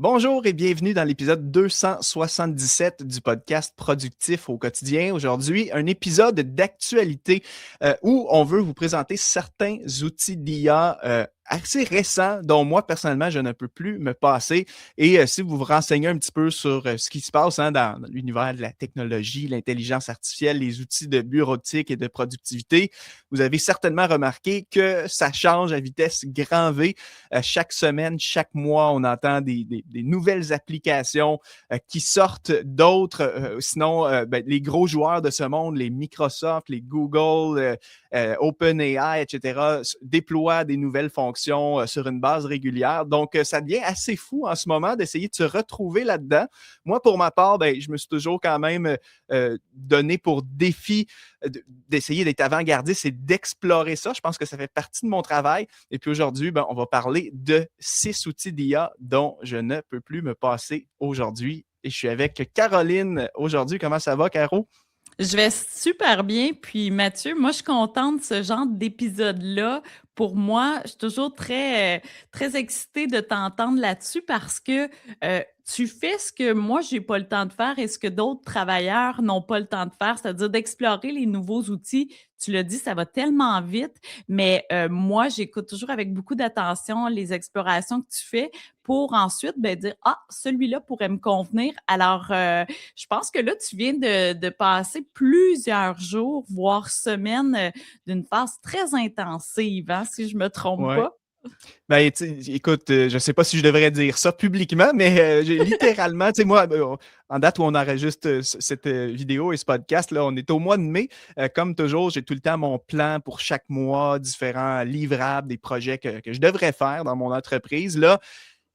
Bonjour et bienvenue dans l'épisode 277 du podcast Productif au quotidien. Aujourd'hui, un épisode d'actualité où on veut vous présenter certains outils d'IA assez récents dont moi, personnellement, je ne peux plus me passer. Et si vous vous renseignez un petit peu sur ce qui se passe dans l'univers de la technologie, l'intelligence artificielle, les outils de bureautique et de productivité, vous avez certainement remarqué que ça change à vitesse grand V. Chaque semaine, chaque mois, on entend des nouvelles applications qui sortent d'autres. Sinon, les gros joueurs de ce monde, les Microsoft, les Google, OpenAI, etc., déploient des nouvelles fonctions sur une base régulière. Donc, ça devient assez fou en ce moment d'essayer de se retrouver là-dedans. Moi, pour ma part, je me suis toujours quand même donné pour défi d'essayer d'être avant-gardiste et d'explorer ça. Je pense que ça fait partie de mon travail. Et puis aujourd'hui, on va parler de 6 outils d'IA dont je ne peux plus me passer aujourd'hui. Et je suis avec Caroline aujourd'hui. Comment ça va, Caro? Je vais super bien. Puis Mathieu, moi, je suis contente de ce genre d'épisode-là. Pour moi, je suis toujours très excitée de t'entendre là-dessus parce que tu fais ce que moi, j'ai pas le temps de faire et ce que d'autres travailleurs n'ont pas le temps de faire, c'est-à-dire d'explorer les nouveaux outils. Tu l'as dit, ça va tellement vite, mais moi, j'écoute toujours avec beaucoup d'attention les explorations que tu fais pour ensuite dire, ah, celui-là pourrait me convenir. Alors, je pense que là, tu viens de passer plusieurs jours, voire semaines d'une phase très intensive, hein, si je me trompe Ouais. pas. Écoute, je ne sais pas si je devrais dire ça publiquement, mais j'ai littéralement, moi, en date où on enregistre cette vidéo et ce podcast, là, on est au mois de mai. Comme toujours, j'ai tout le temps mon plan pour chaque mois, différents livrables, des projets que je devrais faire dans mon entreprise. Là,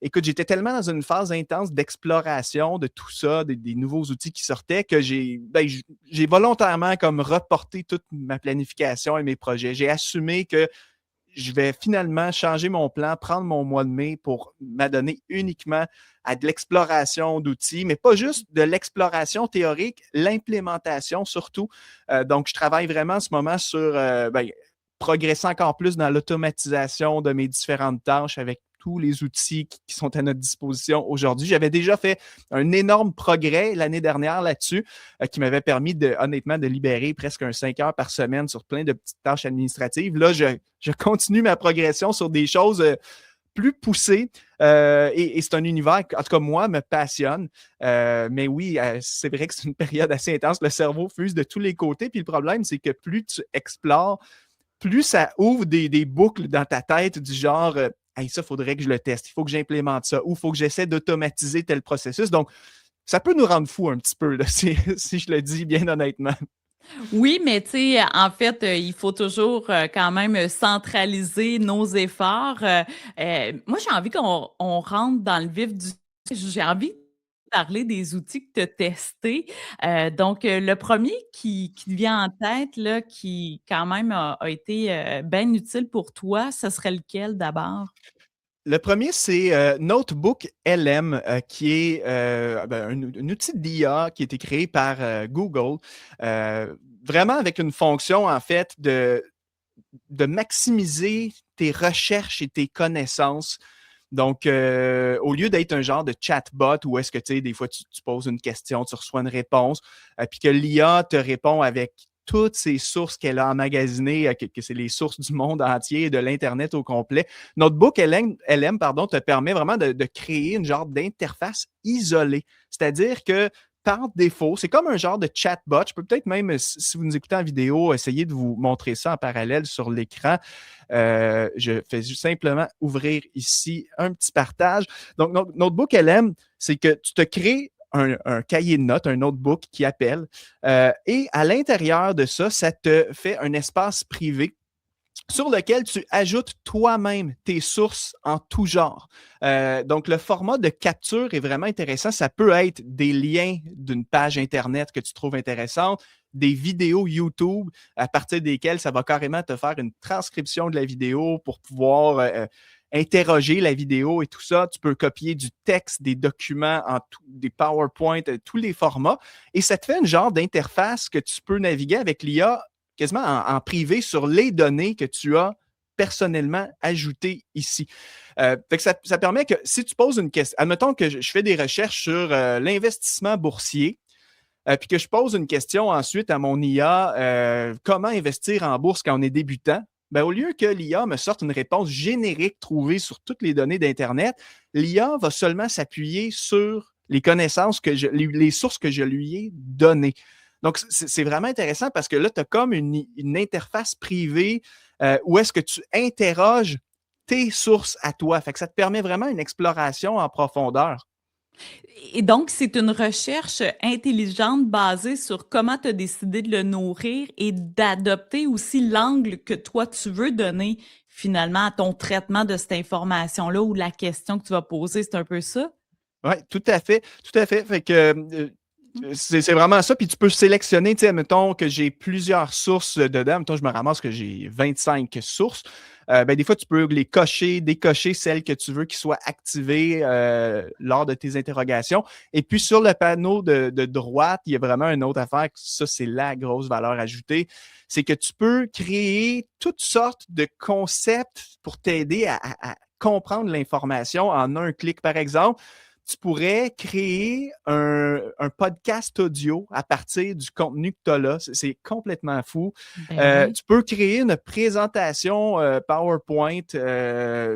écoute, j'étais tellement dans une phase intense d'exploration de tout ça, des nouveaux outils qui sortaient, que j'ai volontairement comme reporté toute ma planification et mes projets. J'ai assumé que je vais finalement changer mon plan, prendre mon mois de mai pour m'adonner uniquement à de l'exploration d'outils, mais pas juste de l'exploration théorique, l'implémentation surtout. Donc, je travaille vraiment en ce moment sur progresser encore plus dans l'automatisation de mes différentes tâches avec tous les outils qui sont à notre disposition aujourd'hui. J'avais déjà fait un énorme progrès l'année dernière là-dessus qui m'avait permis honnêtement de libérer presque 5 heures par semaine sur plein de petites tâches administratives. Là, je continue ma progression sur des choses plus poussées et c'est un univers qui, en tout cas, moi, me passionne. Mais oui, c'est vrai que c'est une période assez intense. Le cerveau fuse de tous les côtés. Puis le problème, c'est que plus tu explores, plus ça ouvre des boucles dans ta tête du genre hey, ça, il faudrait que je le teste, il faut que j'implémente ça, ou il faut que j'essaie d'automatiser tel processus. Donc, ça peut nous rendre fous un petit peu, là, si je le dis bien honnêtement. Oui, mais tu sais, en fait, il faut toujours quand même centraliser nos efforts. Moi, j'ai envie qu'on rentre dans le vif du... J'ai envie de parler des outils que tu as testés. Donc, le premier qui te vient en tête, là, qui quand même a été bien utile pour toi, ce serait lequel d'abord? Le premier, c'est Notebook LM, qui est un outil d'IA qui a été créé par Google, vraiment avec une fonction, en fait, de maximiser tes recherches et tes connaissances. Donc, au lieu d'être un genre de chatbot où est-ce que, tu sais, des fois, tu poses une question, tu reçois une réponse, puis que l'IA te répond avec toutes ces sources qu'elle a emmagasinées, que c'est les sources du monde entier et de l'Internet au complet. Notebook LM te permet vraiment de créer une genre d'interface isolée. C'est-à-dire que par défaut, c'est comme un genre de chatbot. Je peux peut-être même, si vous nous écoutez en vidéo, essayer de vous montrer ça en parallèle sur l'écran. Je fais simplement ouvrir ici un petit partage. Donc, Notebook LM, c'est que tu te crées un cahier de notes, un notebook qui appelle. Et à l'intérieur de ça, ça te fait un espace privé sur lequel tu ajoutes toi-même tes sources en tout genre. Donc, le format de capture est vraiment intéressant. Ça peut être des liens d'une page Internet que tu trouves intéressante, des vidéos YouTube à partir desquelles ça va carrément te faire une transcription de la vidéo pour pouvoir interroger la vidéo et tout ça. Tu peux copier du texte, des documents, des PowerPoint, tous les formats. Et ça te fait une genre d'interface que tu peux naviguer avec l'IA quasiment en privé sur les données que tu as personnellement ajouter ici. Fait que ça permet que si tu poses une question, admettons que je fais des recherches sur l'investissement boursier, puis que je pose une question ensuite à mon IA, comment investir en bourse quand on est débutant? Ben, au lieu que l'IA me sorte une réponse générique trouvée sur toutes les données d'Internet, l'IA va seulement s'appuyer sur les connaissances les sources que je lui ai données. Donc, c'est vraiment intéressant parce que là, tu as comme une interface privée où est-ce que tu interroges tes sources à toi. Fait que ça te permet vraiment une exploration en profondeur. Et donc, c'est une recherche intelligente basée sur comment tu as décidé de le nourrir et d'adopter aussi l'angle que toi, tu veux donner finalement à ton traitement de cette information-là ou la question que tu vas poser. C'est un peu ça? Oui, tout à fait, tout à fait. Fait que c'est vraiment ça. Puis tu peux sélectionner, tu sais, mettons que j'ai plusieurs sources dedans. Mettons, je me ramasse que j'ai 25 sources. Ben, des fois, tu peux les cocher, décocher celles que tu veux qui soient activées lors de tes interrogations. Et puis, sur le panneau de droite, il y a vraiment une autre affaire. Ça, c'est la grosse valeur ajoutée. C'est que tu peux créer toutes sortes de concepts pour t'aider à comprendre l'information en un clic. Par exemple, tu pourrais créer un podcast audio à partir du contenu que tu as là. C'est complètement fou. Ben oui. Tu peux créer une présentation PowerPoint,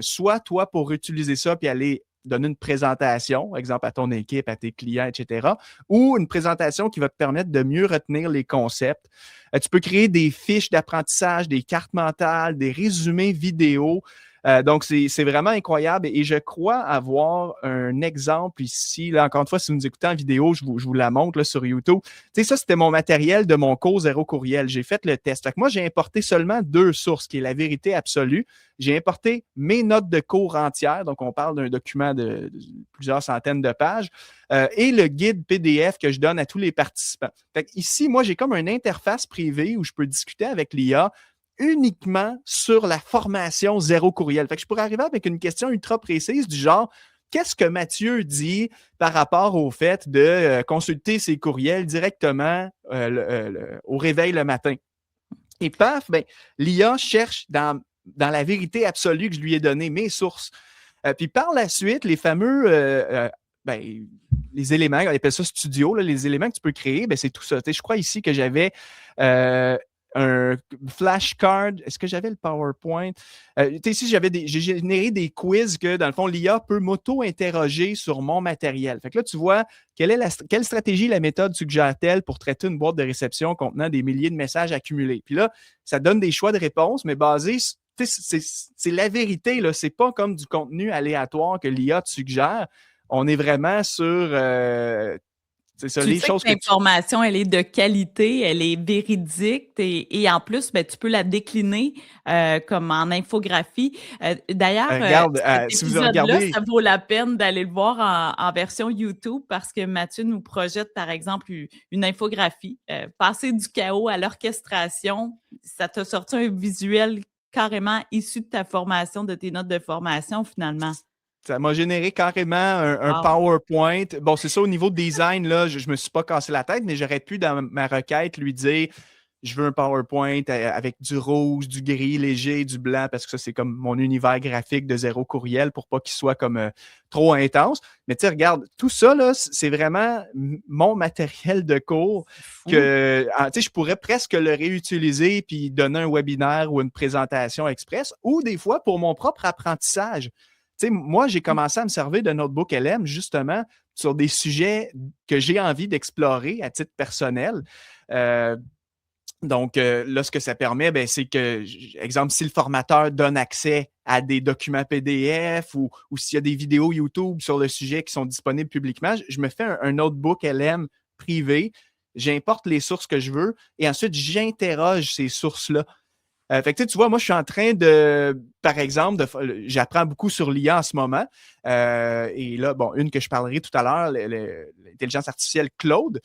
soit toi pour utiliser ça puis aller donner une présentation, exemple à ton équipe, à tes clients, etc., ou une présentation qui va te permettre de mieux retenir les concepts. Tu peux créer des fiches d'apprentissage, des cartes mentales, des résumés vidéo. Donc, c'est vraiment incroyable et je crois avoir un exemple ici. Là, encore une fois, si vous nous écoutez en vidéo, je vous la montre là, sur YouTube. Tu sais, ça, c'était mon matériel de mon cours Zéro Courriel. J'ai fait le test. Fait que moi, j'ai importé seulement 2 sources, qui est la vérité absolue. J'ai importé mes notes de cours entières. Donc, on parle d'un document de plusieurs centaines de pages. Et le guide PDF que je donne à tous les participants. Fait que ici, moi, j'ai comme une interface privée où je peux discuter avec l'IA uniquement sur la formation Zéro Courriel. Fait que je pourrais arriver avec une question ultra précise du genre, qu'est-ce que Mathieu dit par rapport au fait de consulter ses courriels directement au réveil le matin? Et paf, ben, l'IA cherche dans la vérité absolue que je lui ai donnée, mes sources. Puis par la suite, les fameux ben, les éléments, on appelle ça studio, là, les éléments que tu peux créer, ben, c'est tout ça. Je crois ici que j'avais un flashcard. Est-ce que j'avais le PowerPoint? Ici, j'ai généré des quiz que, dans le fond, l'IA peut m'auto-interroger sur mon matériel. Fait que là, tu vois, quelle stratégie la méthode suggère-t-elle pour traiter une boîte de réception contenant des milliers de messages accumulés? Puis là, ça donne des choix de réponses, mais basés c'est la vérité, là. C'est pas comme du contenu aléatoire que l'IA te suggère. On est vraiment sur c'est ça, Tu les sais que choses que tu. l'information, elle est de qualité, elle est véridique et en plus, ben, tu peux la décliner comme en infographie. D'ailleurs, Regarde, cet si vous épisode-là, regardez. ça vaut la peine d'aller le voir en version YouTube parce que Mathieu nous projette, par exemple, une infographie. Passer du chaos à l'orchestration, ça t'a sorti un visuel carrément issu de ta formation, de tes notes de formation, finalement. Ça m'a généré carrément un Wow. PowerPoint. Bon, c'est ça, au niveau de design, là, je ne me suis pas cassé la tête, mais j'aurais pu, dans ma requête, lui dire je veux un PowerPoint avec du rouge, du gris léger, du blanc, parce que ça, c'est comme mon univers graphique de Zéro Courriel pour pas qu'il soit comme trop intense. Mais tu sais, regarde, tout ça, là, c'est vraiment mon matériel de cours Fou. que je pourrais presque le réutiliser puis donner un webinaire ou une présentation express ou des fois pour mon propre apprentissage. Tu sais, moi, j'ai commencé à me servir de Notebook LM justement sur des sujets que j'ai envie d'explorer à titre personnel. Donc, là, ce que ça permet, ben, c'est que, exemple, si le formateur donne accès à des documents PDF ou s'il y a des vidéos YouTube sur le sujet qui sont disponibles publiquement, je me fais un notebook LM privé, j'importe les sources que je veux et ensuite, j'interroge ces sources-là. Fait que, tu vois, moi, je suis en train de, par exemple, j'apprends beaucoup sur l'IA en ce moment. Et là, bon, une que je parlerai tout à l'heure, l'intelligence artificielle Claude.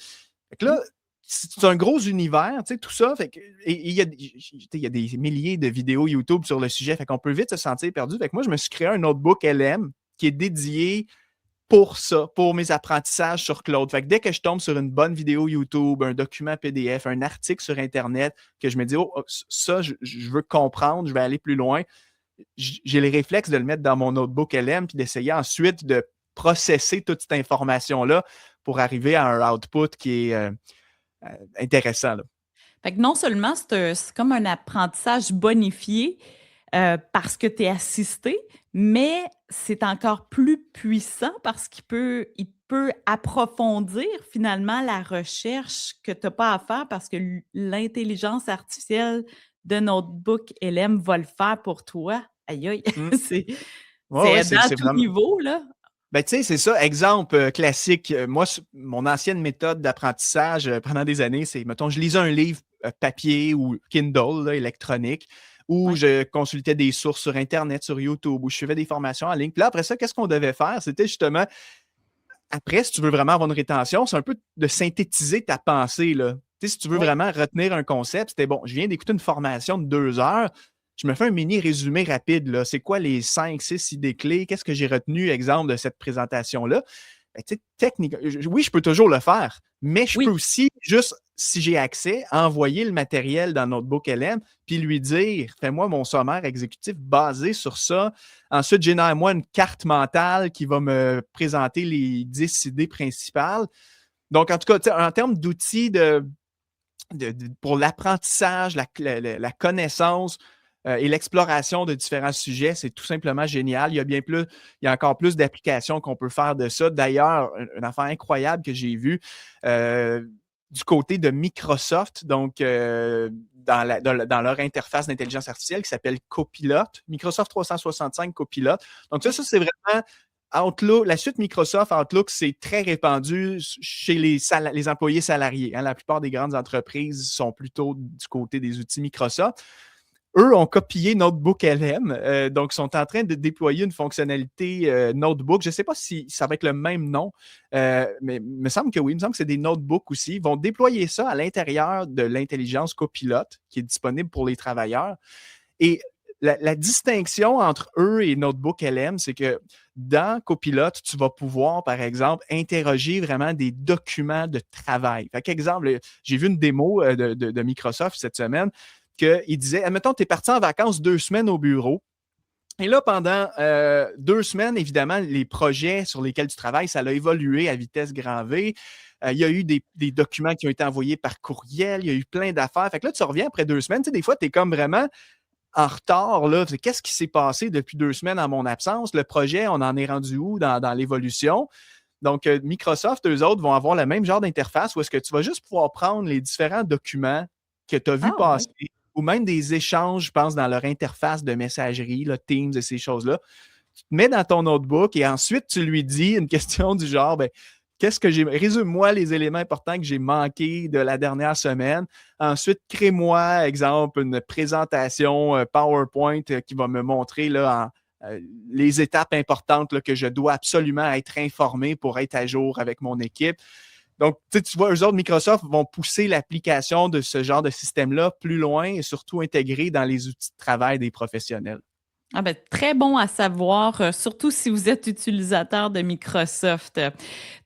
Fait que là, c'est un gros univers, tu sais, tout ça. Fait que, et il y a des milliers de vidéos YouTube sur le sujet. Fait qu'on peut vite se sentir perdu. Fait que moi, je me suis créé un notebook LM qui est dédié pour ça, pour mes apprentissages sur Claude. Fait que dès que je tombe sur une bonne vidéo YouTube, un document PDF, un article sur Internet, que je me dis, oh, ça, je veux comprendre, je vais aller plus loin, j'ai les réflexes de le mettre dans mon notebook LM puis d'essayer ensuite de processer toute cette information-là pour arriver à un output qui est intéressant, là. Fait que non seulement c'est comme un apprentissage bonifié parce que tu es assisté, mais c'est encore plus puissant parce qu'il peut approfondir finalement la recherche que tu n'as pas à faire parce que l'intelligence artificielle de Notebook LM va le faire pour toi. Aïe, aïe, Mm. c'est Ouais, ouais, aidant à c'est tout vraiment. niveau, là. Ben, tu sais, c'est ça. Exemple classique. Moi, mon ancienne méthode d'apprentissage pendant des années, c'est, mettons, je lisais un livre papier ou Kindle, là, électronique, ou Ouais. je consultais des sources sur Internet, sur YouTube, ou je suivais des formations en ligne. Puis là, après ça, qu'est-ce qu'on devait faire? C'était justement, après, si tu veux vraiment avoir une rétention, c'est un peu de synthétiser ta pensée, là. Tu sais, si tu veux Oui. vraiment retenir un concept, c'était bon, je viens d'écouter une formation de 2 heures, je me fais un mini résumé rapide, là. C'est quoi les 5, 6 idées clés? Qu'est-ce que j'ai retenu, exemple, de cette présentation-là? Ben, tu sais, technique, oui, je peux toujours le faire, mais je peux Oui. aussi, juste si j'ai accès, envoyer le matériel dans Notebook LM, puis lui dire, fais-moi mon sommaire exécutif basé sur ça. Ensuite, génère-moi une carte mentale qui va me présenter les 10 idées principales. Donc, en tout cas, tu sais, en termes d'outils pour l'apprentissage, la connaissance et l'exploration de différents sujets, c'est tout simplement génial. Il y a encore plus d'applications qu'on peut faire de ça. D'ailleurs, une affaire incroyable que j'ai vue du côté de Microsoft, donc dans leur interface d'intelligence artificielle qui s'appelle Copilot, Microsoft 365 Copilot. Donc ça c'est vraiment Outlook, la suite Microsoft Outlook, c'est très répandu chez les employés salariés, hein. La plupart des grandes entreprises sont plutôt du côté des outils Microsoft. Eux ont copié Notebook LM, donc sont en train de déployer une fonctionnalité Notebook. Je ne sais pas si ça va être le même nom, mais il me semble que oui, il me semble que c'est des notebooks aussi. Ils vont déployer ça à l'intérieur de l'intelligence Copilot qui est disponible pour les travailleurs. Et la distinction entre eux et Notebook LM, c'est que dans Copilot, tu vas pouvoir, par exemple, interroger vraiment des documents de travail. Fait qu'exemple, j'ai vu une démo de Microsoft cette semaine qu'il disait, admettons, tu es parti en vacances 2 semaines au bureau. Et là, pendant 2 semaines, évidemment, les projets sur lesquels tu travailles, ça a évolué à vitesse grand V. Il y a eu des documents qui ont été envoyés par courriel. Il y a eu plein d'affaires. Fait que là, tu reviens après 2 semaines. Tu sais, des fois, tu es comme vraiment en retard, là. Qu'est-ce qui s'est passé depuis 2 semaines en mon absence? Le projet, on en est rendu où dans l'évolution? Donc, Microsoft, eux autres, vont avoir le même genre d'interface où est-ce que tu vas juste pouvoir prendre les différents documents que tu as vus Ah passer oui. ou même des échanges, je pense, dans leur interface de messagerie, là, Teams et ces choses-là. Tu te mets dans ton notebook et ensuite, tu lui dis une question du genre, ben, résume-moi les éléments importants que j'ai manqués de la dernière semaine. Ensuite, crée-moi, exemple, une présentation PowerPoint qui va me montrer là, les étapes importantes là, que je dois absolument être informé pour être à jour avec mon équipe. Donc, tu vois, eux autres, Microsoft vont pousser l'application de ce genre de système-là plus loin et surtout intégrer dans les outils de travail des professionnels. Ah ben, très bon à savoir, surtout si vous êtes utilisateur de Microsoft.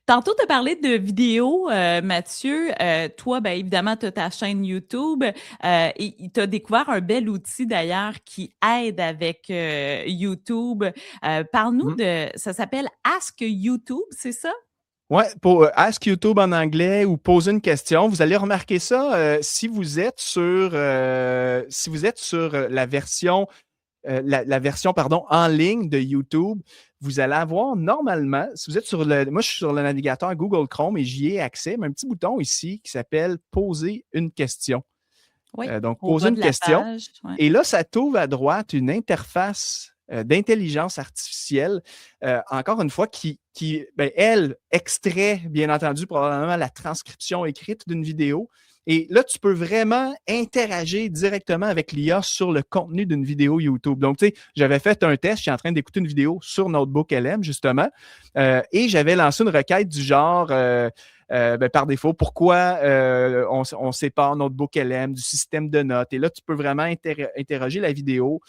Tantôt, tu as parlé de vidéos, Mathieu. Toi, ben, évidemment, tu as ta chaîne YouTube et tu as découvert un bel outil d'ailleurs qui aide avec YouTube. Parle-nous Mm. de... Ça s'appelle Ask YouTube, c'est ça? Ouais, pour Ask YouTube en anglais ou poser une question, vous allez remarquer ça si vous êtes sur la version la version pardon, en ligne de YouTube, vous allez avoir normalement, si vous êtes moi je suis sur le navigateur Google Chrome et j'y ai accès, mais un petit bouton ici qui s'appelle Poser une question. Oui, Donc, au poser bas une de la question. page. Ouais. Et là, ça t'ouvre à droite une interface d'intelligence artificielle, encore une fois, qui elle, extrait, bien entendu, probablement la transcription écrite d'une vidéo. Et là, tu peux vraiment interagir directement avec l'IA sur le contenu d'une vidéo YouTube. Donc, tu sais, j'avais fait un test, je suis en train d'écouter une vidéo sur Notebook LM, justement, et j'avais lancé une requête du genre par défaut, pourquoi on sépare Notebook LM du système de notes. Et là, tu peux vraiment interroger la vidéo.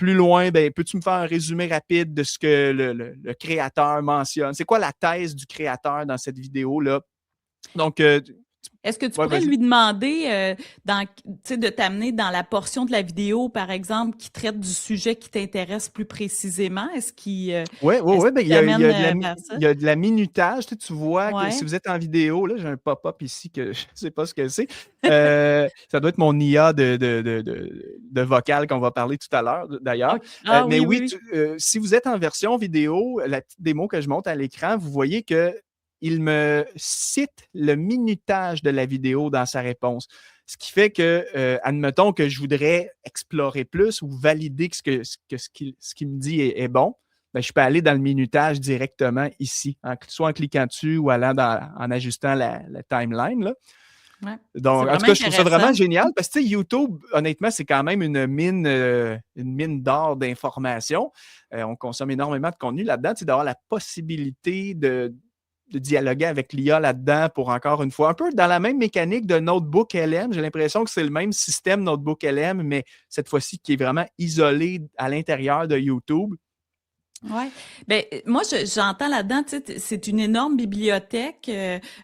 plus loin, ben, peux-tu me faire un résumé rapide de ce que le créateur mentionne? C'est quoi la thèse du créateur dans cette vidéo-là? Donc, Est-ce que tu ouais, pourrais vas-y. lui demander de t'amener dans la portion de la vidéo, par exemple, qui traite du sujet qui t'intéresse plus précisément? Oui, oui, Est-ce oui. Ben, qu'il t'amène vers ça? il y a de la minutage. Tu vois que si Ouais. vous êtes en vidéo, là, j'ai un pop-up ici que je ne sais pas ce que c'est. Ça doit être mon IA de vocal qu'on va parler tout à l'heure, d'ailleurs. OK. Ah Mais oui, oui, oui, oui. si vous êtes en version vidéo, la petite démo que je monte à l'écran, vous voyez qu'il me cite le minutage de la vidéo dans sa réponse. Ce qui fait que, admettons que je voudrais explorer plus ou valider que ce qu'il me dit est bon, ben, je peux aller dans le minutage directement ici, soit en cliquant dessus ou en ajustant la timeline, là. Ouais. C'est Donc, en tout vraiment cas, je trouve ça vraiment intéressant. génial parce que YouTube, honnêtement, c'est quand même une mine d'or d'informations. On consomme énormément de contenu là-dedans. D'avoir la possibilité de dialoguer avec l'IA là-dedans pour encore une fois, un peu dans la même mécanique de Notebook LM. J'ai l'impression que c'est le même système Notebook LM, mais cette fois-ci qui est vraiment isolé à l'intérieur de YouTube. Ouais. Ben, moi, j'entends là-dedans, tu sais, c'est une énorme bibliothèque.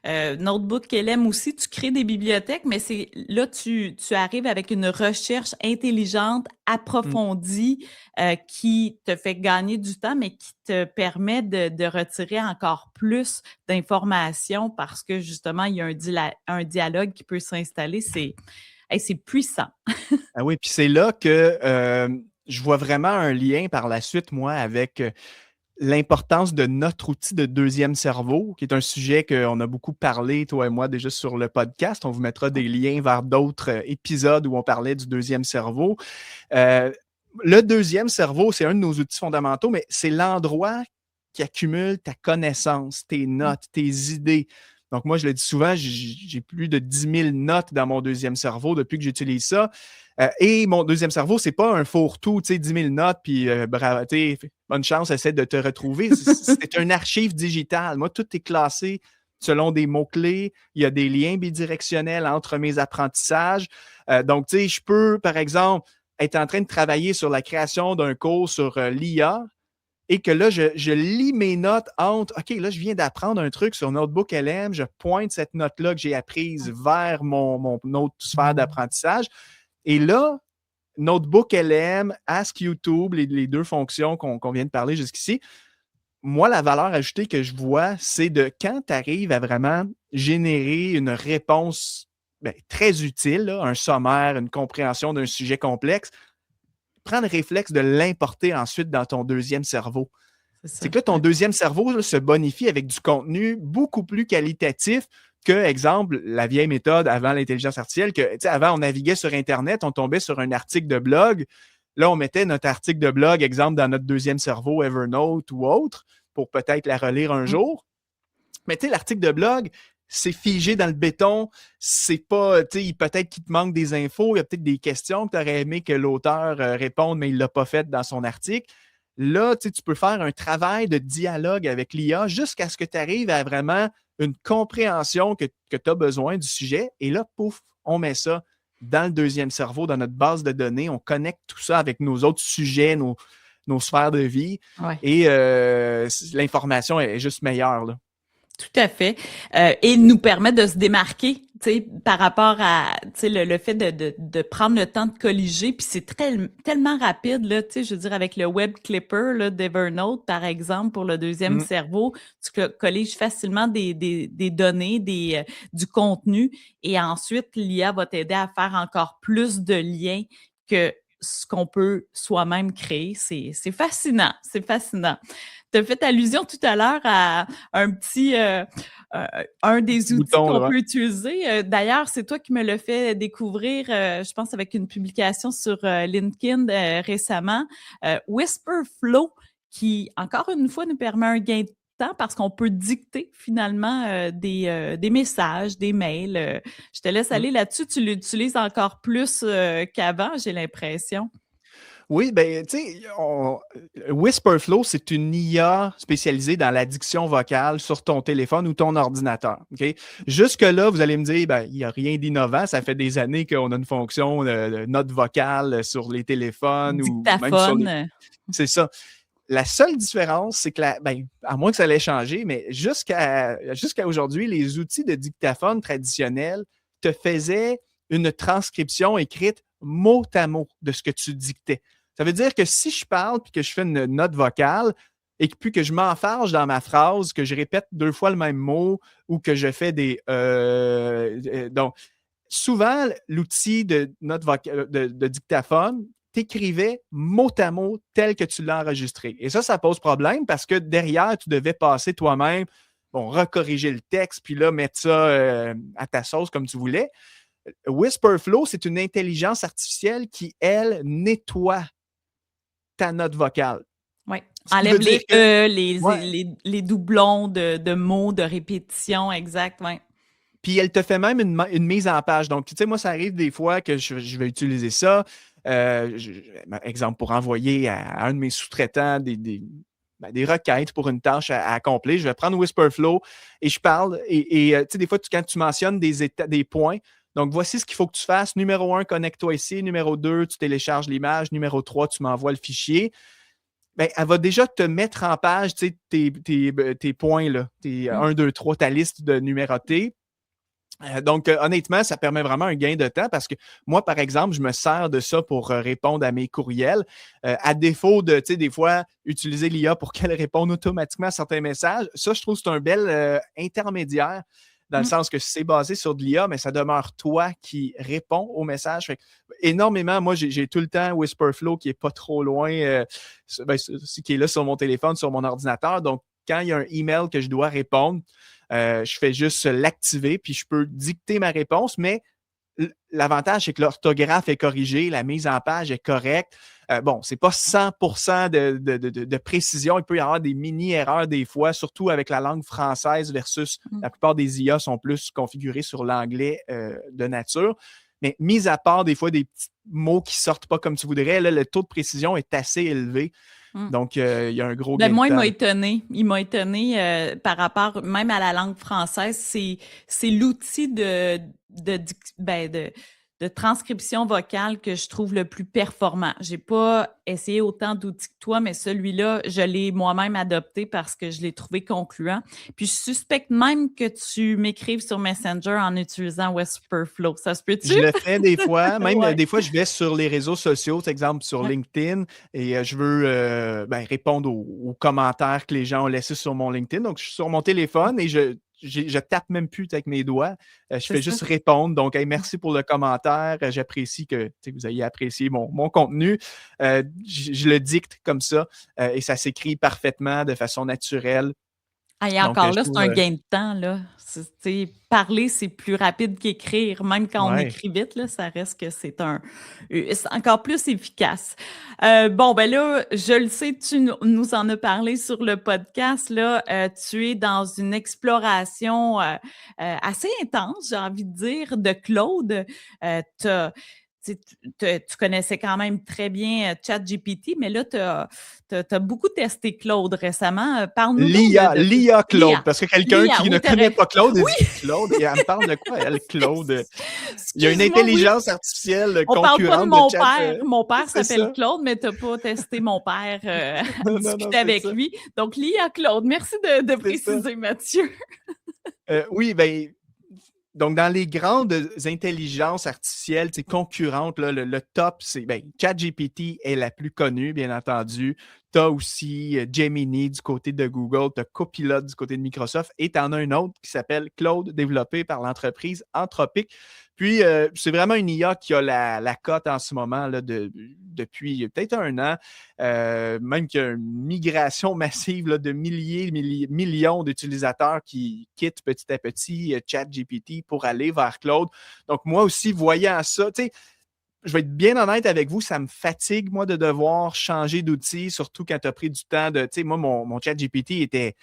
Notebook LM aussi, tu crées des bibliothèques, mais c'est là, tu arrives avec une recherche intelligente, Mm. approfondie, qui te fait gagner du temps, mais qui te permet de retirer encore plus d'informations parce que justement, il y a un dialogue qui peut s'installer. C'est puissant. Ah oui, puis c'est là que je vois vraiment un lien par la suite, moi, avec l'importance de notre outil de deuxième cerveau, qui est un sujet qu'on a beaucoup parlé, toi et moi, déjà sur le podcast. On vous mettra des liens vers d'autres épisodes où on parlait du deuxième cerveau. Euh, le deuxième cerveau, c'est un de nos outils fondamentaux, mais c'est l'endroit qui accumule ta connaissance, tes notes, tes idées. Donc, moi, je le dis souvent, j'ai plus de 10 000 notes dans mon deuxième cerveau depuis que j'utilise ça. Et mon deuxième cerveau, c'est pas un fourre-tout, tu sais, 10 000 notes, puis bravo, bonne chance, essaie de te retrouver. C'est un archive digital. Moi, tout est classé selon des mots-clés. Il y a des liens bidirectionnels entre mes apprentissages. Donc, tu sais, je peux, par exemple, être en train de travailler sur la création d'un cours sur l'IA et que là, je lis mes notes entre, OK, là, je viens d'apprendre un truc sur Notebook LM, je pointe cette note-là que j'ai apprise vers mon autre sphère d'apprentissage. Et là, Notebook LM, Ask YouTube, les deux fonctions qu'on vient de parler jusqu'ici, moi, la valeur ajoutée que je vois, c'est de quand tu arrives à vraiment générer une réponse très utile, là, un sommaire, une compréhension d'un sujet complexe, prends le réflexe de l'importer ensuite dans ton deuxième cerveau. C'est C'est ça. que là, ton Ouais. deuxième cerveau là, se bonifie avec du contenu beaucoup plus qualitatif que, exemple, la vieille méthode avant l'intelligence artificielle, que, avant, on naviguait sur Internet, on tombait sur un article de blog. Là, on mettait notre article de blog, exemple, dans notre deuxième cerveau, Evernote ou autre, pour peut-être la relire un Mm. jour. Mais tu sais, l'article de blog, c'est figé dans le béton. C'est pas, tu sais, peut-être qu'il te manque des infos, il y a peut-être des questions que tu aurais aimé que l'auteur réponde, mais il ne l'a pas fait dans son article. Là, tu peux faire un travail de dialogue avec l'IA jusqu'à ce que tu arrives à vraiment une compréhension que tu as besoin du sujet. Et là, pouf, on met ça dans le deuxième cerveau, dans notre base de données. On connecte tout ça avec nos autres sujets, nos sphères de vie. Ouais. Et l'information est juste meilleure, là. Tout à fait. Et nous permet de se démarquer, tu sais, par rapport à, tu sais, le fait de prendre le temps de colliger, puis c'est tellement rapide, là, tu sais, je veux dire, avec le Web Clipper, là, d'Evernote, par exemple, pour le deuxième Mm. cerveau, tu colliges facilement des données, du contenu, et ensuite, l'IA va t'aider à faire encore plus de liens que ce qu'on peut soi-même créer. C'est fascinant, c'est fascinant. Tu as fait allusion tout à l'heure à un Un des petit outils bouton, qu'on là. Ouais. peut utiliser. D'ailleurs, c'est toi qui me l'as fait découvrir, je pense avec une publication sur LinkedIn récemment. Whisperflow, qui, encore une fois, nous permet un gain de temps parce qu'on peut dicter finalement des messages, des mails. Je te laisse Mm. aller là-dessus. Tu l'utilises encore plus qu'avant, j'ai l'impression. Oui, ben, tu sais, Whisperflow, c'est une IA spécialisée dans la diction vocale sur ton téléphone ou ton ordinateur. OK? Jusque-là, vous allez me dire, ben, il n'y a rien d'innovant. Ça fait des années qu'on a une fonction de note vocale sur les téléphones ou même sur les. Dictaphone. C'est ça. La seule différence, c'est que, ben, à moins que ça l'ait changé, mais jusqu'à aujourd'hui, les outils de dictaphone traditionnels te faisaient une transcription écrite mot à mot de ce que tu dictais. Ça veut dire que si je parle puis que je fais une note vocale et puis que je m'enfarge dans ma phrase, que je répète 2 fois le même mot ou que je fais des donc, souvent, l'outil de note de dictaphone t'écrivait mot à mot tel que tu l'as enregistré. Et ça pose problème parce que derrière, tu devais passer toi-même, bon, recorriger le texte, puis là, mettre ça à ta sauce comme tu voulais. Whisperflow, c'est une intelligence artificielle qui, elle, nettoie ta note vocale. Oui. Ce qui veut Enlève dire les que, E, ouais, les doublons de mots, de répétition, exact, oui. puis elle te fait même une mise en page. Donc, tu sais, moi, ça arrive des fois que je vais utiliser ça. Exemple, pour envoyer à un de mes sous-traitants des requêtes pour une tâche à accomplir. Je vais prendre Whisperflow et je parle. Et tu sais, des fois, quand tu mentionnes des points, donc voici ce qu'il faut que tu fasses. Numéro 1, connecte-toi ici. Numéro 2, tu télécharges l'image. Numéro 3, tu m'envoies le fichier. Bien, elle va déjà te mettre en page, tu sais, tes points, là, tes 1, 2, 3, ta liste de numérotés. Donc, honnêtement, ça permet vraiment un gain de temps parce que moi, par exemple, je me sers de ça pour répondre à mes courriels. À défaut de, tu sais, des fois, utiliser l'IA pour qu'elle réponde automatiquement à certains messages, ça, je trouve que c'est un bel intermédiaire dans le Mm. sens que c'est basé sur de l'IA, mais ça demeure toi qui réponds aux messages. Fait que, énormément, moi, j'ai tout le temps Whisperflow qui n'est pas trop loin, qui est là sur mon téléphone, sur mon ordinateur. Donc, quand il y a un email que je dois répondre, je fais juste l'activer, puis je peux dicter ma réponse, mais l'avantage, c'est que l'orthographe est corrigée, la mise en page est correcte. Bon, c'est pas 100% de précision. Il peut y avoir des mini-erreurs des fois, surtout avec la langue française versus la plupart des IA sont plus configurés sur l'anglais de nature. Mais mis à part des fois des petits mots qui sortent pas comme tu voudrais, là, le taux de précision est assez élevé. Mm. Donc, il y a un gros Ben, gain de moi, il temps. m'a étonné. Il m'a étonné par rapport même à la langue française. C'est l'outil de transcription vocale que je trouve le plus performant. J'ai pas essayé autant d'outils que toi, mais celui-là, je l'ai moi-même adopté parce que je l'ai trouvé concluant. Puis je suspecte même que tu m'écrives sur Messenger en utilisant Whisperflow. Ça se peut-tu? Je le fais des fois. Même Ouais. des fois, je vais sur les réseaux sociaux, par exemple sur Ouais. LinkedIn, et je veux répondre aux commentaires que les gens ont laissés sur mon LinkedIn. Donc, je suis sur mon téléphone et je tape même plus avec mes doigts. Je C'est fais ça. juste répondre. Donc, hey, merci pour le commentaire. J'apprécie que vous ayez apprécié mon contenu. Je le dicte comme ça et ça s'écrit parfaitement de façon naturelle. Ah, et Donc, encore je là, c'est trouve. un gain de temps, là. Parler, c'est plus rapide qu'écrire. Même quand on Ouais. écrit vite, là, ça reste que c'est encore plus efficace. Bon, ben là, je le sais, tu nous en as parlé sur le podcast, là. Tu es dans une exploration assez intense, j'ai envie de dire, de Claude. Tu connaissais quand même très bien ChatGPT, mais là, tu as beaucoup testé Claude récemment. Parle-nous donc L'IA Claude, l'IA. parce que quelqu'un L'IA, qui ne oui, connaît pas Claude, il oui! dit Claude, et elle me parle de quoi, elle, Claude? Il y a une Excuse-moi, oui. intelligence artificielle On parle pas de concurrente de mon chat. père. Mon père C'est s'appelle ça. Claude, mais tu n'as pas testé mon père à Non, non, non, discuter c'est avec ça. lui. Donc, l'IA Claude. Merci de C'est ça. préciser, Mathieu. Oui, ben, donc, dans les grandes intelligences artificielles concurrentes, là, le top, c'est ChatGPT est la plus connue, bien entendu. Tu as aussi Gemini du côté de Google, tu as Copilot du côté de Microsoft et tu en as un autre qui s'appelle Claude, développé par l'entreprise Anthropic. Puis, c'est vraiment une IA qui a la cote en ce moment là, depuis peut-être un an, même qu'il y a une migration massive là, de millions d'utilisateurs qui quittent petit à petit ChatGPT pour aller vers Claude. Donc, moi aussi, voyant ça, tu sais, je vais être bien honnête avec vous, ça me fatigue, moi, de devoir changer d'outil, surtout quand tu as pris du temps de. Tu sais, moi, mon ChatGPT était.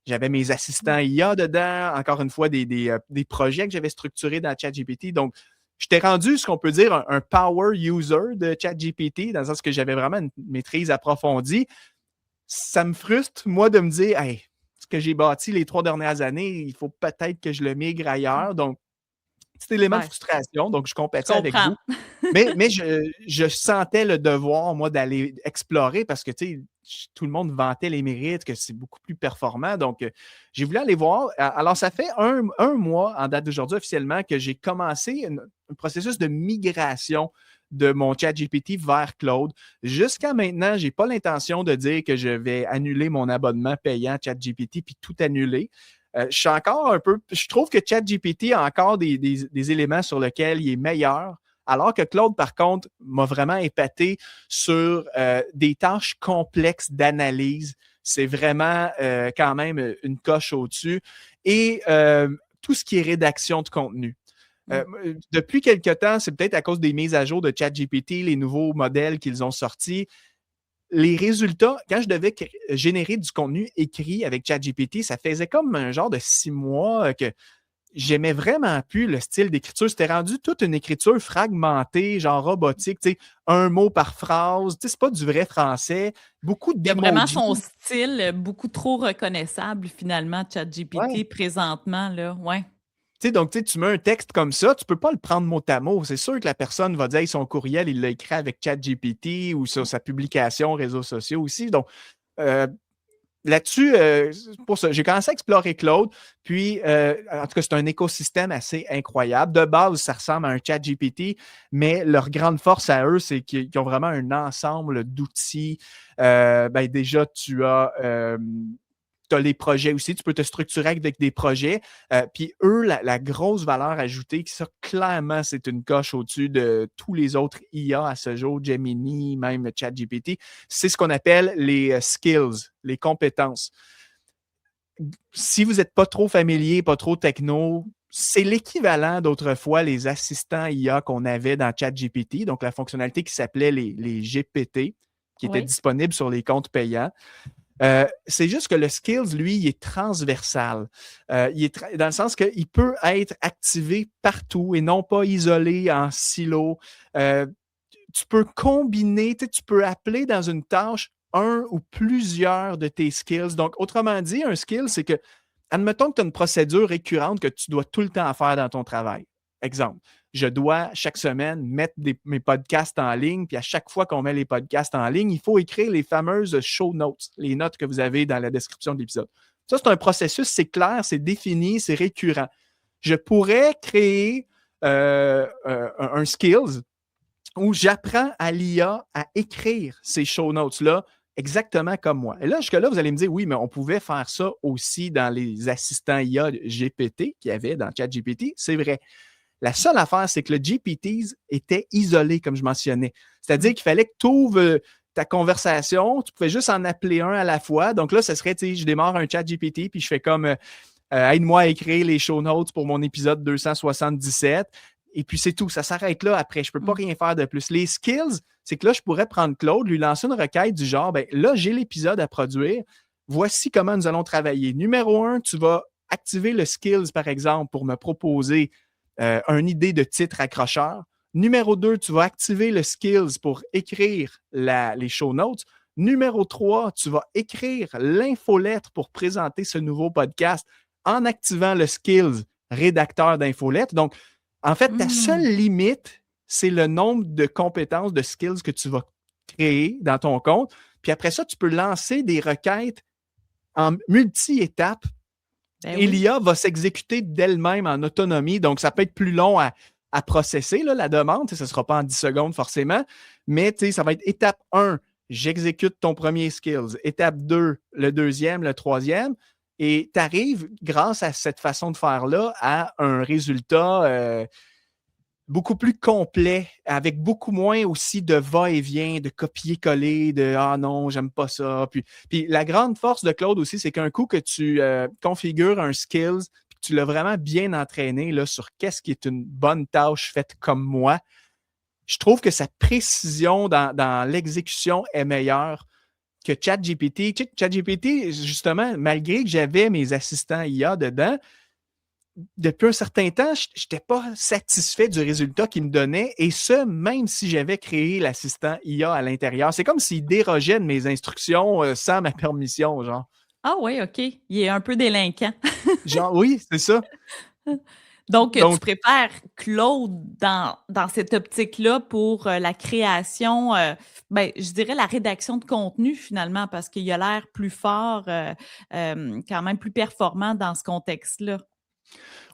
J'avais mes assistants IA dedans, encore une fois, des projets que j'avais structurés dans ChatGPT. Donc, j'étais rendu ce qu'on peut dire un power user de ChatGPT, dans le sens que j'avais vraiment une maîtrise approfondie. Ça me frustre, moi, de me dire, hey, ce que j'ai bâti les 3 dernières années, il faut peut-être que je le migre ailleurs. Donc, petit élément de Ouais, frustration, donc je je compatis avec comprends. vous. Mais je sentais le devoir, moi, d'aller explorer parce que, tu sais, tout le monde vantait les mérites, que c'est beaucoup plus performant. Donc, j'ai voulu aller voir. Alors, ça fait un mois, en date d'aujourd'hui, officiellement, que j'ai commencé un processus de migration de mon ChatGPT vers Claude. Jusqu'à maintenant, je n'ai pas l'intention de dire que je vais annuler mon abonnement payant ChatGPT puis tout annuler. Je suis encore un peu. Je trouve que ChatGPT a encore des éléments sur lesquels il est meilleur. Alors que Claude, par contre, m'a vraiment épaté sur des tâches complexes d'analyse. C'est vraiment quand même une coche au-dessus. Et tout ce qui est rédaction de contenu. Mmh. Depuis quelque temps, c'est peut-être à cause des mises à jour de ChatGPT, les nouveaux modèles qu'ils ont sortis. Les résultats, quand je devais générer du contenu écrit avec ChatGPT, ça faisait comme un genre de 6 mois que j'aimais vraiment plus le style d'écriture. C'était rendu toute une écriture fragmentée, genre robotique, tu sais, un mot par phrase. Tu sais, c'est pas du vrai français. Beaucoup Il y a vraiment son d'emojis. style, beaucoup trop reconnaissable finalement, Ouais. ChatGPT présentement là, ouais. Tu sais, donc, tu mets un texte comme ça, tu peux pas le prendre mot à mot. C'est sûr que la personne va dire hey, son courriel, il l'a écrit avec ChatGPT ou sur sa publication réseaux sociaux aussi. Donc, euh, là-dessus, pour ça, j'ai commencé à explorer Claude. Puis, en tout cas, c'est un écosystème assez incroyable. De base, ça ressemble à un ChatGPT, mais leur grande force à eux, c'est qu'ils ont vraiment un ensemble d'outils. Déjà, tu as les projets aussi, tu peux te structurer avec des projets. Puis eux, la grosse valeur ajoutée, ça, clairement, c'est une coche au-dessus de tous les autres IA à ce jour, Gemini, même le ChatGPT, c'est ce qu'on appelle les skills, les compétences. Si vous n'êtes pas trop familier, pas trop techno, c'est l'équivalent d'autrefois les assistants IA qu'on avait dans ChatGPT, donc la fonctionnalité qui s'appelait les GPT, qui était Oui. disponible sur les comptes payants. C'est juste que le skills, lui, il est transversal. Il est dans le sens qu'il peut être activé partout et non pas isolé en silo. Euh, Tu peux combiner, tu peux appeler dans une tâche un ou plusieurs de tes skills. Donc, autrement dit, un skill, c'est que, admettons que tu as une procédure récurrente que tu dois tout le temps faire dans ton travail. Exemple, je dois chaque semaine mettre mes podcasts en ligne, puis à chaque fois qu'on met les podcasts en ligne, il faut écrire les fameuses show notes, les notes que vous avez dans la description de l'épisode. Ça, c'est un processus, c'est clair, c'est défini, c'est récurrent. Je pourrais créer un skills où j'apprends à l'IA à écrire ces show notes-là exactement comme moi. Et là, jusque-là, vous allez me dire, oui, mais on pouvait faire ça aussi dans les assistants IA GPT qu'il y avait dans ChatGPT. C'est vrai. La seule affaire, c'est que le GPT était isolé, comme je mentionnais. C'est-à-dire qu'il fallait que tu ouvres ta conversation, tu pouvais juste en appeler un à la fois. Donc là, ce serait, tu sais, je démarre un ChatGPT, puis je fais comme aide-moi à écrire les show notes pour mon épisode 277. Et puis c'est tout, ça s'arrête là après. Je ne peux pas rien faire de plus. Les skills, c'est que là, je pourrais prendre Claude, lui lancer une requête du genre, ben là, j'ai l'épisode à produire. Voici comment nous allons travailler. Numéro 1, tu vas activer le skills, par exemple, pour me proposer une idée de titre accrocheur. Numéro 2, tu vas activer le skills pour écrire les show notes. Numéro 3, tu vas écrire l'infolettre pour présenter ce nouveau podcast en activant le skills rédacteur d'infolettre. Donc, en fait, ta seule limite, c'est le nombre de compétences, de skills que tu vas créer dans ton compte. Puis après ça, tu peux lancer des requêtes en multi-étapes et l'IA va s'exécuter d'elle-même en autonomie. Donc, ça peut être plus long à processer, là, la demande. Ça ne sera pas en 10 secondes forcément, mais ça va être étape 1, j'exécute ton premier skills. Étape 2, le deuxième, le troisième. Et tu arrives, grâce à cette façon de faire-là, à un résultat beaucoup plus complet, avec beaucoup moins aussi de va-et-vient, de copier-coller, de ah non, j'aime pas ça. Puis la grande force de Claude aussi, c'est qu'un coup que tu configures un skills, puis que tu l'as vraiment bien entraîné là, sur qu'est-ce qui est une bonne tâche faite comme moi, je trouve que sa précision dans l'exécution est meilleure que ChatGPT. ChatGPT, justement, malgré que j'avais mes assistants IA dedans, depuis un certain temps, je n'étais pas satisfait du résultat qu'il me donnait, et ce, même si j'avais créé l'assistant IA à l'intérieur. C'est comme s'il dérogeait de mes instructions sans ma permission, genre. Ah oui, OK. Il est un peu délinquant. Genre, oui, c'est ça. Donc, tu Donc, préfères Claude dans cette optique-là pour la création, ben, je dirais la rédaction de contenu finalement, parce qu'il a l'air plus fort, quand même plus performant dans ce contexte-là.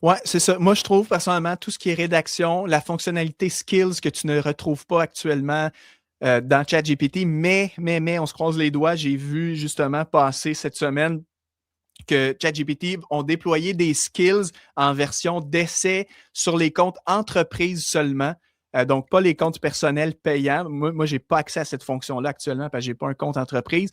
ouais, c'est ça. Moi, je trouve personnellement tout ce qui est rédaction, la fonctionnalité skills que tu ne retrouves pas actuellement dans ChatGPT, mais, on se croise les doigts. J'ai vu justement passer cette semaine que ChatGPT ont déployé des skills en version d'essai sur les comptes entreprises seulement. Donc, pas les comptes personnels payants. Moi je n'ai pas accès à cette fonction-là actuellement parce que je n'ai pas un compte entreprise.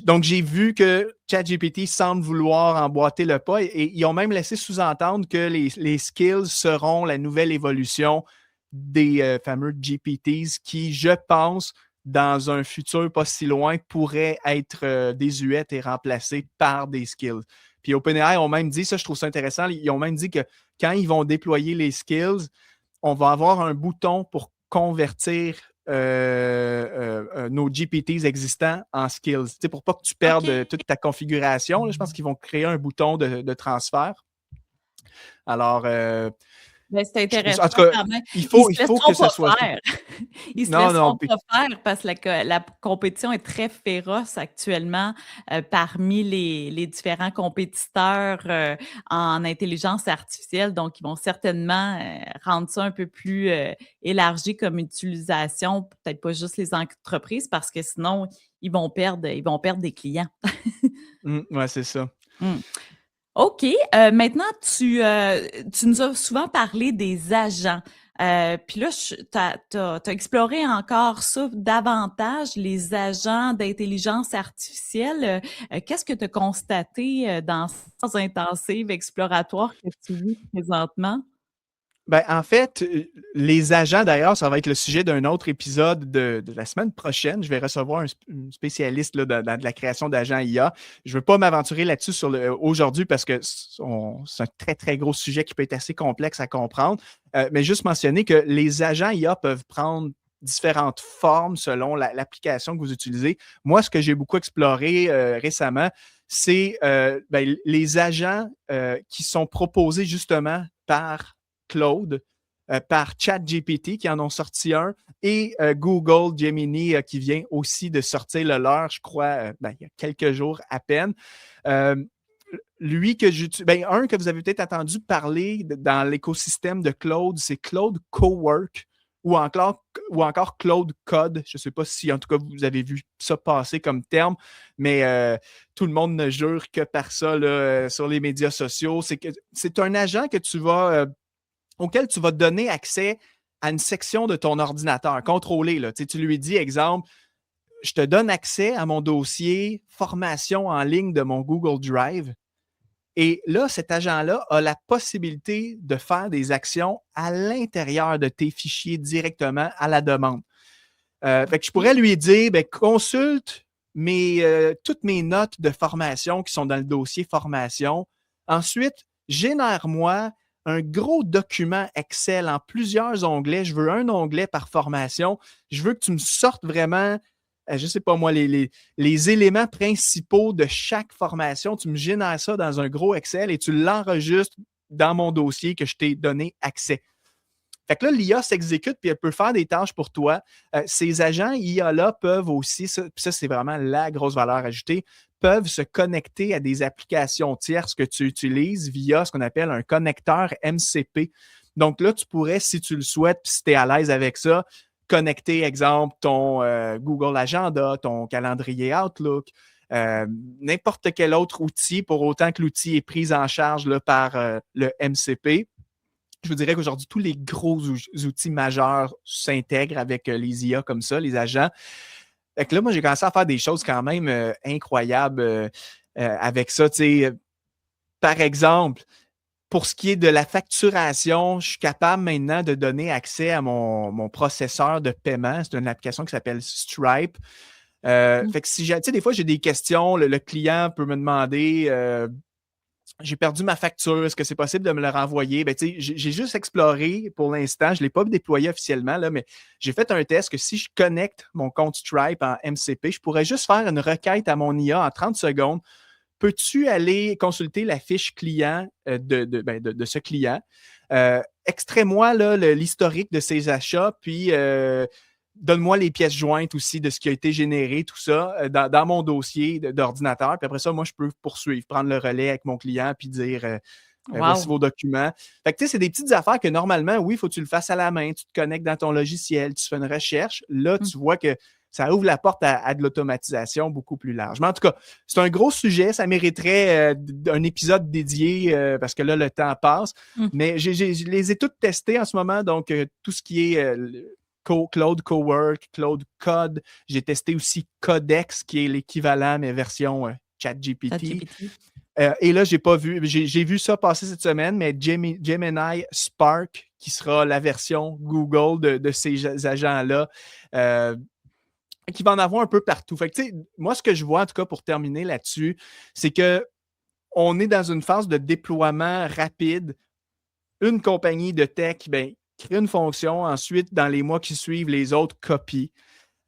Donc, j'ai vu que ChatGPT semble vouloir emboîter le pas, et ils ont même laissé sous-entendre que les skills seront la nouvelle évolution des fameux GPTs qui, je pense, dans un futur pas si loin, pourraient être désuètes et remplacées par des skills. Puis OpenAI ont même dit, ça je trouve ça intéressant, ils ont même dit que quand ils vont déployer les skills, on va avoir un bouton pour convertir nos GPTs existants en skills. Tu sais, pour pas que tu perdes OK. toute ta configuration, là, je pense qu'ils vont créer un bouton de transfert. Alors, Ben, c'est en tout intéressant cas, quand même. il Ils faut, se il faut laisseront que ça pas soit ça. faire. Ils se Non, non. laisseront pas faire parce que la compétition est très féroce actuellement, parmi les différents compétiteurs, en intelligence artificielle. Donc, ils vont certainement, rendre ça un peu plus, élargi comme utilisation, peut-être pas juste les entreprises parce que sinon ils vont perdre des clients. Ouais, c'est ça. Mmh. OK. Maintenant, tu nous as souvent parlé des agents. Puis là, tu as exploré encore ça davantage, les agents d'intelligence artificielle. Qu'est-ce que tu as constaté, dans ces intensives exploratoires que tu vis présentement? Ben, en fait, les agents, d'ailleurs, ça va être le sujet d'un autre épisode de la semaine prochaine. Je vais recevoir une spécialiste là, dans de la création d'agents IA. Je ne veux pas m'aventurer là-dessus aujourd'hui parce que c'est un très, très gros sujet qui peut être assez complexe à comprendre. Mais juste mentionner que les agents IA peuvent prendre différentes formes selon l'application que vous utilisez. Moi, ce que j'ai beaucoup exploré récemment, c'est ben, les agents qui sont proposés justement par Claude, par ChatGPT qui en ont sorti un, et Google Gemini qui vient aussi de sortir le leur, je crois, il y a quelques jours à peine. Euh, Lui que j'utilise, un que vous avez peut-être entendu parler dans l'écosystème de Claude, c'est Claude Cowork ou encore Claude Code. Je ne sais pas si, en tout cas, vous avez vu ça passer comme terme, mais tout le monde ne jure que par ça là, sur les médias sociaux. C'est un agent que auquel tu vas donner accès à une section de ton ordinateur, contrôlé. Là. Tu lui dis, exemple, je te donne accès à mon dossier formation en ligne de mon Google Drive. Et là, cet agent-là a la possibilité de faire des actions à l'intérieur de tes fichiers directement à la demande. Fait que je pourrais lui dire, consulte toutes mes notes de formation qui sont dans le dossier formation. Ensuite, génère-moi un gros document Excel en plusieurs onglets. Je veux un onglet par formation. Je veux que tu me sortes vraiment, je ne sais pas moi, les éléments principaux de chaque formation. Tu me génères ça dans un gros Excel et tu l'enregistres dans mon dossier que je t'ai donné accès. Fait que là, l'IA s'exécute puis elle peut faire des tâches pour toi. Ces agents IA-là peuvent aussi, ça c'est vraiment la grosse valeur ajoutée, peuvent se connecter à des applications tierces que tu utilises via ce qu'on appelle un connecteur MCP. Donc là, tu pourrais, si tu le souhaites, puis si tu es à l'aise avec ça, connecter, exemple, ton Google Agenda, ton calendrier Outlook, n'importe quel autre outil, pour autant que l'outil est pris en charge là, par le MCP. Je vous dirais qu'aujourd'hui, tous les gros outils majeurs s'intègrent avec les IA comme ça, les agents. Fait que là, moi, j'ai commencé à faire des choses quand même incroyables avec ça. Par exemple, pour ce qui est de la facturation, je suis capable maintenant de donner accès à mon processeur de paiement. C'est une application qui s'appelle Stripe. Fait que si des fois, j'ai des questions, le client peut me demander j'ai perdu ma facture, est-ce que c'est possible de me le renvoyer? Ben, tu sais, j'ai juste exploré pour l'instant, je ne l'ai pas déployé officiellement, là, mais j'ai fait un test que si je connecte mon compte Stripe en MCP, je pourrais juste faire une requête à mon IA en 30 secondes. Peux-tu aller consulter la fiche client de ce client? Extrais-moi là, l'historique de ces achats, puis donne-moi les pièces jointes aussi de ce qui a été généré, tout ça, dans mon dossier d'ordinateur. Puis après ça, moi, je peux poursuivre, prendre le relais avec mon client, puis dire voici Wow! vos documents. Fait que tu sais, c'est des petites affaires que normalement, oui, il faut que tu le fasses à la main. Tu te connectes dans ton logiciel, tu fais une recherche. Là, Mmh. tu vois que ça ouvre la porte à de l'automatisation beaucoup plus large. Mais en tout cas, c'est un gros sujet. Ça mériterait un épisode dédié parce que là, le temps passe. Mmh. Mais je les ai toutes testées en ce moment. Donc, tout ce qui est Claude Cowork, Claude Code. J'ai testé aussi Codex, qui est l'équivalent, mais version ChatGPT. ChatGPT. Et là, j'ai pas vu, j'ai vu ça passer cette semaine, mais Gemini Spark, qui sera la version Google de ces agents-là, qui va en avoir un peu partout. Fait que, tu sais, moi, ce que je vois, en tout cas, pour terminer là-dessus, c'est que on est dans une phase de déploiement rapide. Une compagnie de tech, ben, crée une fonction, ensuite, dans les mois qui suivent, les autres copient.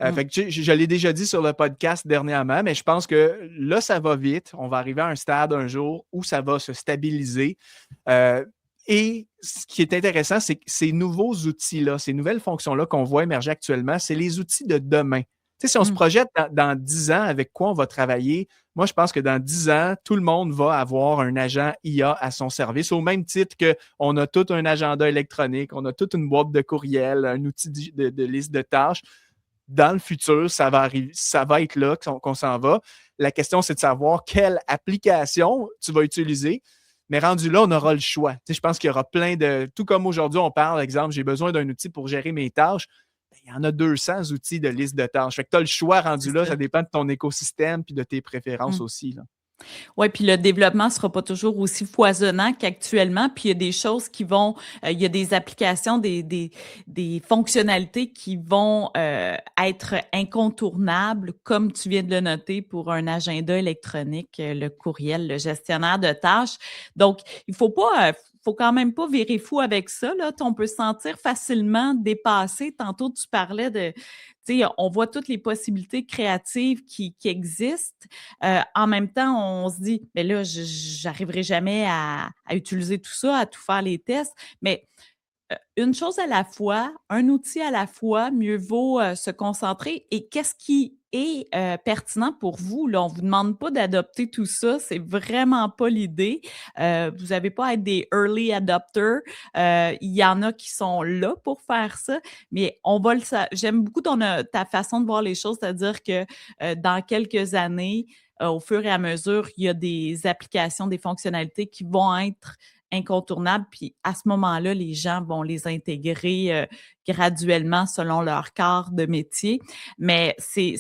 Mmh. Fait que, je l'ai déjà dit sur le podcast dernièrement, mais je pense que là, ça va vite. On va arriver à un stade un jour où ça va se stabiliser. Et ce qui est intéressant, c'est que ces nouveaux outils-là, ces nouvelles fonctions-là qu'on voit émerger actuellement, c'est les outils de demain. Tu sais, si on se Mmh. projette dans 10 ans, avec quoi on va travailler, moi, je pense que dans 10 ans, tout le monde va avoir un agent IA à son service, au même titre qu'on a tout un agenda électronique, on a toute une boîte de courriel, un outil de liste de tâches. Dans le futur, ça va arriver, ça va être là qu'on s'en va. La question, c'est de savoir quelle application tu vas utiliser. Mais rendu là, on aura le choix. Tu sais, je pense qu'il y aura plein de. Tout comme aujourd'hui, on parle, exemple, j'ai besoin d'un outil pour gérer mes tâches. Ben, il y en a 200 outils de liste de tâches. Fait que tu as le choix C'est rendu là. ça. Ça dépend de ton écosystème puis de tes préférences Mmh. aussi, là. Oui, puis le développement ne sera pas toujours aussi foisonnant qu'actuellement. Puis il y a des choses qui vont, il y a des applications, des fonctionnalités qui vont être incontournables, comme tu viens de le noter pour un agenda électronique, le courriel, le gestionnaire de tâches. Donc, il faut quand même pas virer fou avec ça, là. On peut se sentir facilement dépassé. Tantôt, tu parlais de, tu sais, on voit toutes les possibilités créatives qui existent. En même temps, on se dit: «Mais là, j'arriverai jamais à utiliser tout ça, à tout faire les tests». Mais une chose à la fois, un outil à la fois, mieux vaut, se concentrer. Et qu'est-ce qui est, pertinent pour vous, là? On vous demande pas d'adopter tout ça, c'est vraiment pas l'idée. Vous avez pas à être des early adopters. Il y en a qui sont là pour faire ça, mais on va le sa j'aime beaucoup ta façon de voir les choses, c'est-à-dire que, dans quelques années, au fur et à mesure, il y a des applications, des fonctionnalités qui vont être incontournables. Puis à ce moment-là, les gens vont les intégrer graduellement selon leur quart de métier. Mais c'est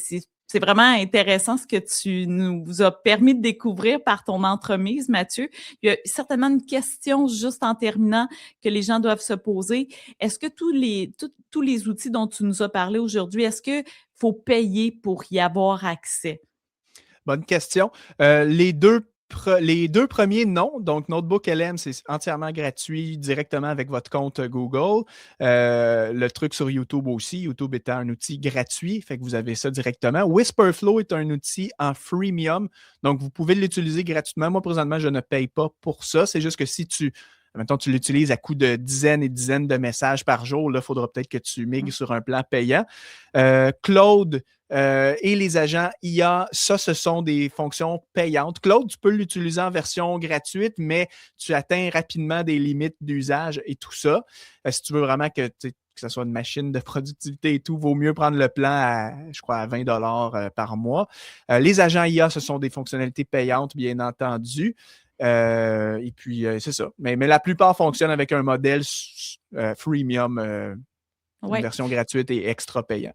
vraiment intéressant ce que tu nous as permis de découvrir par ton entremise, Mathieu. Il y a certainement une question juste en terminant que les gens doivent se poser. Est-ce que tous les outils dont tu nous as parlé aujourd'hui, est-ce qu'il faut payer pour y avoir accès? Bonne question. Les deux premiers, non. Donc, Notebook LM, c'est entièrement gratuit directement avec votre compte Google. Le truc sur YouTube aussi, YouTube étant un outil gratuit, fait que vous avez ça directement. Whisperflow est un outil en freemium, donc vous pouvez l'utiliser gratuitement. Moi, présentement, je ne paye pas pour ça. C'est juste que si maintenant, tu l'utilises à coût de dizaines et dizaines de messages par jour, là, il faudra peut-être que tu migres sur un plan payant. Claude et les agents IA, ça, ce sont des fonctions payantes. Claude, tu peux l'utiliser en version gratuite, mais tu atteins rapidement des limites d'usage et tout ça. Si tu veux vraiment que ce soit une machine de productivité et tout, vaut mieux prendre le plan à, je crois, à 20 par mois. Les agents IA, ce sont des fonctionnalités payantes, bien entendu. Et puis, c'est ça. Mais la plupart fonctionnent avec un modèle freemium, une Oui. version gratuite et extra payant.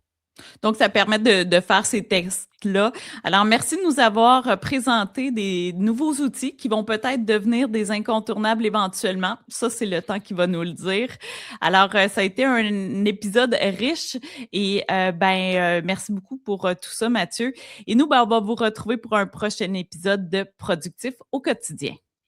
Donc, ça permet de faire ces tests-là. Alors, merci de nous avoir présenté des nouveaux outils qui vont peut-être devenir des incontournables éventuellement. Ça, c'est le temps qui va nous le dire. Alors, ça a été un épisode riche et merci beaucoup pour tout ça, Mathieu. Et nous, on va vous retrouver pour un prochain épisode de Productif au quotidien.